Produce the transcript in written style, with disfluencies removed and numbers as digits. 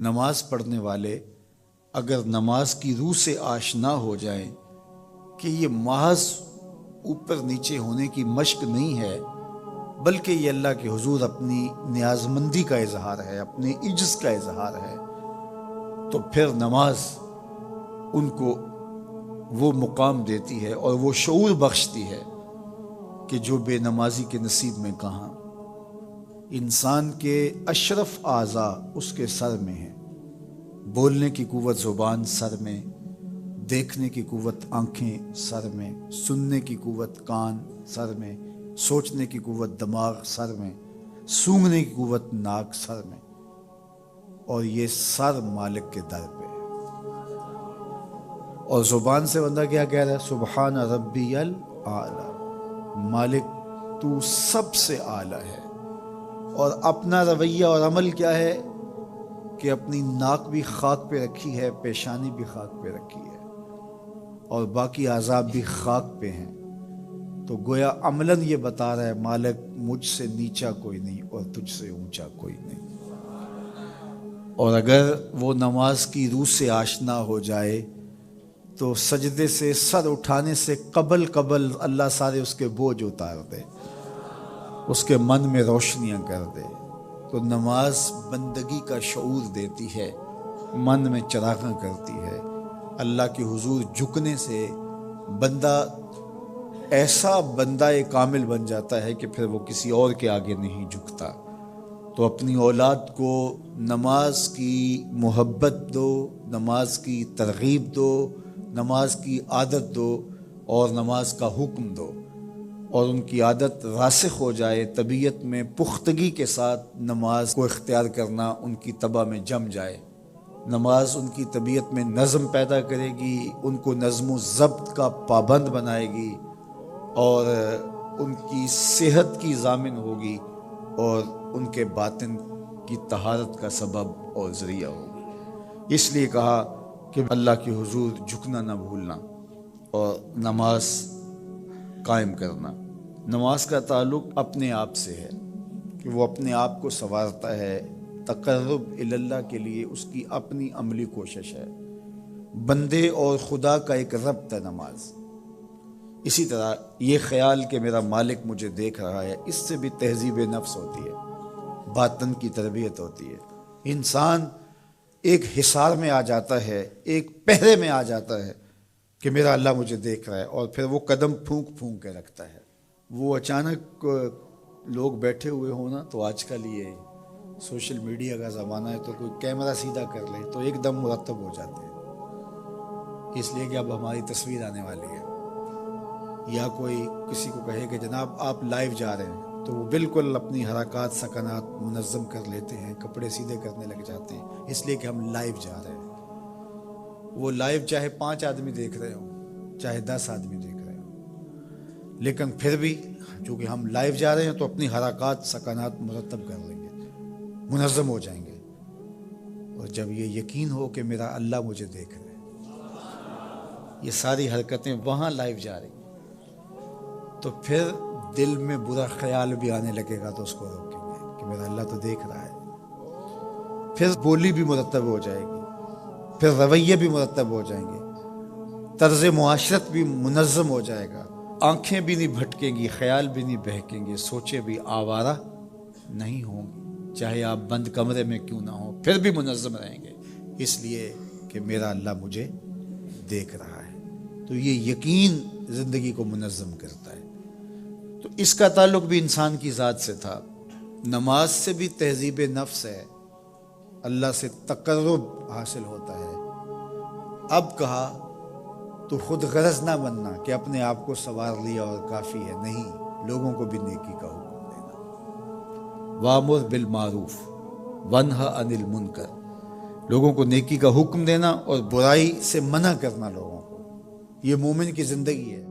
نماز پڑھنے والے اگر نماز کی روح سے آشنا ہو جائیں کہ یہ محض اوپر نیچے ہونے کی مشق نہیں ہے، بلکہ یہ اللہ کے حضور اپنی نیازمندی کا اظہار ہے، اپنے عجز کا اظہار ہے، تو پھر نماز ان کو وہ مقام دیتی ہے اور وہ شعور بخشتی ہے کہ جو بے نمازی کے نصیب میں کہاں۔ انسان کے اشرف اعضاء اس کے سر میں ہیں، بولنے کی قوت زبان سر میں، دیکھنے کی قوت آنکھیں سر میں، سننے کی قوت کان سر میں، سوچنے کی قوت دماغ سر میں، سونگھنے کی قوت ناک سر میں، اور یہ سر مالک کے در پہ ہے۔ اور زبان سے بندہ کیا کہہ رہا ہے؟ سبحان ربی الاعلی، مالک تو سب سے اعلیٰ ہے۔ اور اپنا رویہ اور عمل کیا ہے کہ اپنی ناک بھی خاک پہ رکھی ہے، پیشانی بھی خاک پہ رکھی ہے، اور باقی اعضاء بھی خاک پہ ہیں۔ تو گویا عملاً یہ بتا رہا ہے مالک مجھ سے نیچا کوئی نہیں اور تجھ سے اونچا کوئی نہیں۔ اور اگر وہ نماز کی روح سے آشنا ہو جائے تو سجدے سے سر اٹھانے سے قبل اللہ سارے اس کے بوجھ اتار دے، اس کے من میں روشنیاں کر دے۔ تو نماز بندگی کا شعور دیتی ہے، من میں چراغاں کرتی ہے۔ اللہ کے حضور جھکنے سے بندہ ایسا بندہ کامل بن جاتا ہے کہ پھر وہ کسی اور کے آگے نہیں جھکتا۔ تو اپنی اولاد کو نماز کی محبت دو، نماز کی ترغیب دو، نماز کی عادت دو اور نماز کا حکم دو، اور ان کی عادت راسخ ہو جائے، طبیعت میں پختگی کے ساتھ نماز کو اختیار کرنا ان کی طبع میں جم جائے۔ نماز ان کی طبیعت میں نظم پیدا کرے گی، ان کو نظم و ضبط کا پابند بنائے گی، اور ان کی صحت کی ضامن ہوگی، اور ان کے باطن کی طہارت کا سبب اور ذریعہ ہوگی۔ اس لیے کہا کہ اللہ کے حضور جھکنا نہ بھولنا اور نماز قائم کرنا۔ نماز کا تعلق اپنے آپ سے ہے کہ وہ اپنے آپ کو سنوارتا ہے، تقرب اللہ کے لیے اس کی اپنی عملی کوشش ہے۔ بندے اور خدا کا ایک ربط ہے نماز۔ اسی طرح یہ خیال کہ میرا مالک مجھے دیکھ رہا ہے، اس سے بھی تہذیب نفس ہوتی ہے، باطن کی تربیت ہوتی ہے۔ انسان ایک حصار میں آ جاتا ہے، ایک پہرے میں آ جاتا ہے کہ میرا اللہ مجھے دیکھ رہا ہے، اور پھر وہ قدم پھونک پھونک کے رکھتا ہے۔ وہ اچانک لوگ بیٹھے ہوئے ہوں نا، تو آج کل یہ سوشل میڈیا کا زمانہ ہے، تو کوئی کیمرہ سیدھا کر لے تو ایک دم مرتب ہو جاتے ہیں، اس لیے کہ اب ہماری تصویر آنے والی ہے۔ یا کوئی کسی کو کہے کہ جناب آپ لائیو جا رہے ہیں، تو وہ بالکل اپنی حرکات سکنات منظم کر لیتے ہیں، کپڑے سیدھے کرنے لگ جاتے ہیں، اس لیے کہ ہم لائیو جا رہے ہیں۔ وہ لائیو چاہے 5 آدمی دیکھ رہے ہوں، چاہے 10 آدمی دیکھ رہے ہوں، لیکن پھر بھی چونکہ ہم لائیو جا رہے ہیں تو اپنی حرکات سکنات مرتب کر لیں گے، منظم ہو جائیں گے۔ اور جب یہ یقین ہو کہ میرا اللہ مجھے دیکھ رہا ہے، یہ ساری حرکتیں وہاں لائیو جا رہی ہیں، تو پھر دل میں برا خیال بھی آنے لگے گا تو اس کو روکیں گے کہ میرا اللہ تو دیکھ رہا ہے۔ پھر بولی بھی مرتب ہو جائے گی، پھر رویے بھی مرتب ہو جائیں گے، طرز معاشرت بھی منظم ہو جائے گا، آنکھیں بھی نہیں بھٹکیں گی، خیال بھی نہیں بہکیں گے، سوچیں بھی آوارہ نہیں ہوں گی، چاہے آپ بند کمرے میں کیوں نہ ہوں، پھر بھی منظم رہیں گے، اس لیے کہ میرا اللہ مجھے دیکھ رہا ہے۔ تو یہ یقین زندگی کو منظم کرتا ہے۔ تو اس کا تعلق بھی انسان کی ذات سے تھا۔ نماز سے بھی تہذیب نفس ہے، اللہ سے تقرب حاصل ہوتا ہے۔ اب کہا تو خود غرض نہ بننا کہ اپنے آپ کو سنوار لیا اور کافی ہے، نہیں، لوگوں کو بھی نیکی کا حکم دینا۔ وَأْمُرْ بِالْمَعْرُوفِ وَانْهَ عَنِ الْمُنْكَرِ، لوگوں کو نیکی کا حکم دینا اور برائی سے منع کرنا لوگوں کو، یہ مومن کی زندگی ہے۔